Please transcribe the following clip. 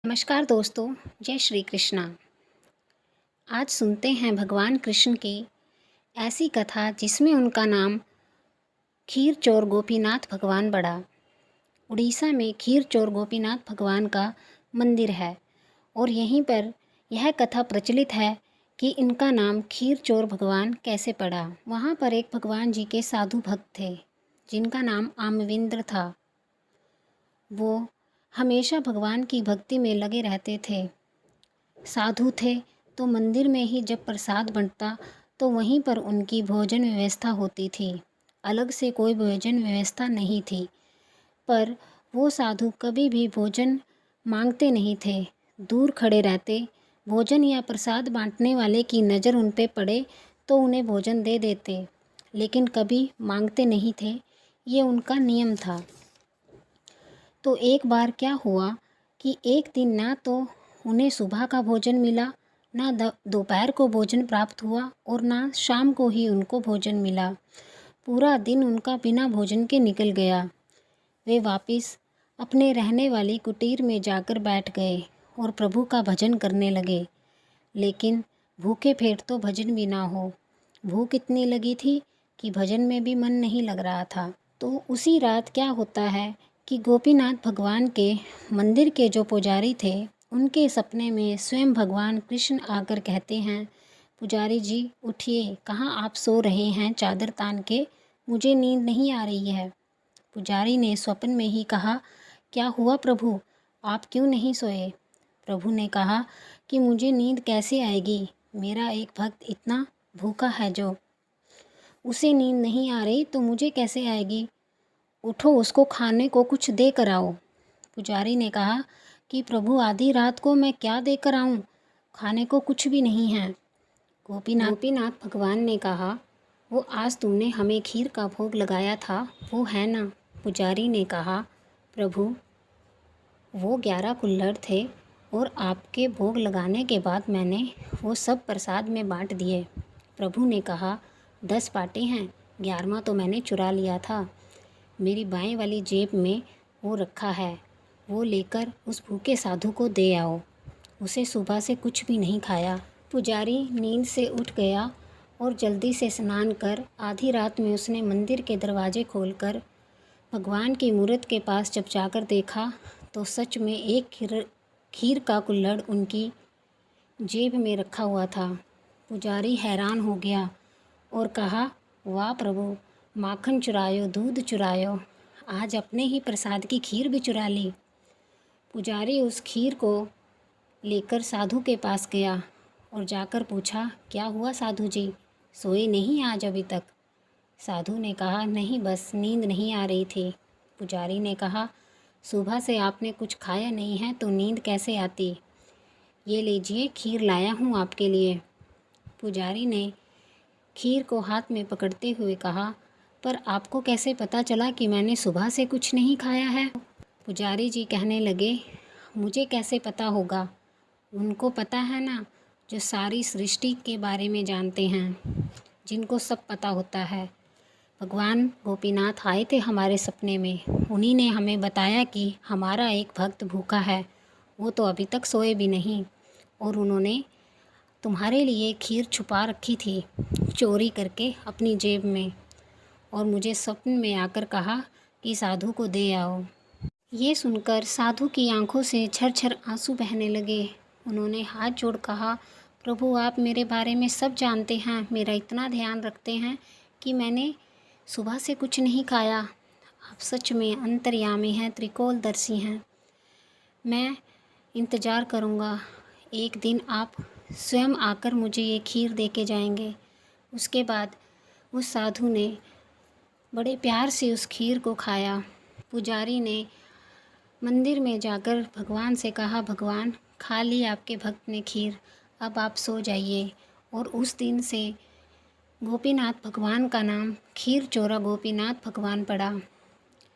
नमस्कार दोस्तों, जय श्री कृष्णा। आज सुनते हैं भगवान कृष्ण की ऐसी कथा जिसमें उनका नाम खीर चोर गोपीनाथ भगवान पड़ा। उड़ीसा में खीर चोर गोपीनाथ भगवान का मंदिर है और यहीं पर यह कथा प्रचलित है कि इनका नाम खीर चोर भगवान कैसे पड़ा। वहाँ पर एक भगवान जी के साधु भक्त थे जिनका नाम आमविंद्र था। वो हमेशा भगवान की भक्ति में लगे रहते थे। साधु थे तो मंदिर में ही जब प्रसाद बंटता तो वहीं पर उनकी भोजन व्यवस्था होती थी। अलग से कोई भोजन व्यवस्था नहीं थी। पर वो साधु कभी भी भोजन मांगते नहीं थे, दूर खड़े रहते। भोजन या प्रसाद बांटने वाले की नज़र उन पे पड़े तो उन्हें भोजन दे देते, लेकिन कभी मांगते नहीं थे। ये उनका नियम था। तो एक बार क्या हुआ कि एक दिन ना तो उन्हें सुबह का भोजन मिला, ना दोपहर को भोजन प्राप्त हुआ और ना शाम को ही उनको भोजन मिला। पूरा दिन उनका बिना भोजन के निकल गया। वे वापस अपने रहने वाली कुटीर में जाकर बैठ गए और प्रभु का भजन करने लगे। लेकिन भूखे पेट तो भजन भी ना हो। भूख इतनी लगी थी कि भजन में भी मन नहीं लग रहा था। तो उसी रात क्या होता है कि गोपीनाथ भगवान के मंदिर के जो पुजारी थे, उनके सपने में स्वयं भगवान कृष्ण आकर कहते हैं, पुजारी जी उठिए, कहाँ आप सो रहे हैं चादर तान के, मुझे नींद नहीं आ रही है। पुजारी ने स्वप्न में ही कहा, क्या हुआ प्रभु, आप क्यों नहीं सोए? प्रभु ने कहा कि मुझे नींद कैसे आएगी, मेरा एक भक्त इतना भूखा है जो उसे नींद नहीं आ रही तो मुझे कैसे आएगी। उठो, उसको खाने को कुछ दे कर आओ। पुजारी ने कहा कि प्रभु आधी रात को मैं क्या दे कर आऊँ, खाने को कुछ भी नहीं है। गोपीनाथ भगवान ने कहा, वो आज तुमने हमें खीर का भोग लगाया था वो है ना? पुजारी ने कहा, प्रभु वो 11 कुल्हड़ थे और आपके भोग लगाने के बाद मैंने वो सब प्रसाद में बांट दिए। प्रभु ने कहा, 10 बाटे हैं, 11वां तो मैंने चुरा लिया था, मेरी बाएं वाली जेब में वो रखा है, वो लेकर उस भूखे साधु को दे आओ, उसे सुबह से कुछ भी नहीं खाया। पुजारी नींद से उठ गया और जल्दी से स्नान कर आधी रात में उसने मंदिर के दरवाजे खोलकर भगवान की मूर्त के पास जब जाकर देखा तो सच में एक खीर का कुल्हड़ उनकी जेब में रखा हुआ था। पुजारी हैरान हो गया और कहा, वाह प्रभु, माखन चुरायो, दूध चुरायो, आज अपने ही प्रसाद की खीर भी चुरा ली। पुजारी उस खीर को लेकर साधु के पास गया और जाकर पूछा, क्या हुआ साधु जी, सोए नहीं आज अभी तक? साधु ने कहा, नहीं, बस नींद नहीं आ रही थी। पुजारी ने कहा, सुबह से आपने कुछ खाया नहीं है तो नींद कैसे आती? ये लीजिए, खीर लाया हूँ आपके लिए। पुजारी ने खीर को हाथ में पकड़ते हुए कहा, पर आपको कैसे पता चला कि मैंने सुबह से कुछ नहीं खाया है? पुजारी जी कहने लगे, मुझे कैसे पता होगा, उनको पता है ना जो सारी सृष्टि के बारे में जानते हैं, जिनको सब पता होता है। भगवान गोपीनाथ आए थे हमारे सपने में, उन्हीं ने हमें बताया कि हमारा एक भक्त भूखा है, वो तो अभी तक सोए भी नहीं, और उन्होंने तुम्हारे लिए खीर छुपा रखी थी चोरी करके अपनी जेब में, और मुझे स्वप्न में आकर कहा कि साधु को दे आओ। ये सुनकर साधु की आंखों से झरझर आंसू बहने लगे। उन्होंने हाथ जोड़ कहा, प्रभु आप मेरे बारे में सब जानते हैं, मेरा इतना ध्यान रखते हैं कि मैंने सुबह से कुछ नहीं खाया। आप सच में अंतर्यामी हैं, त्रिकोलदर्शी हैं। मैं इंतज़ार करूँगा, एक दिन आप स्वयं आकर मुझे ये खीर दे के जाएंगे। उसके बाद उस साधु ने बड़े प्यार से उस खीर को खाया। पुजारी ने मंदिर में जाकर भगवान से कहा, भगवान खा ली आपके भक्त ने खीर, अब आप सो जाइए। और उस दिन से गोपीनाथ भगवान का नाम खीर चोरा गोपीनाथ भगवान पड़ा।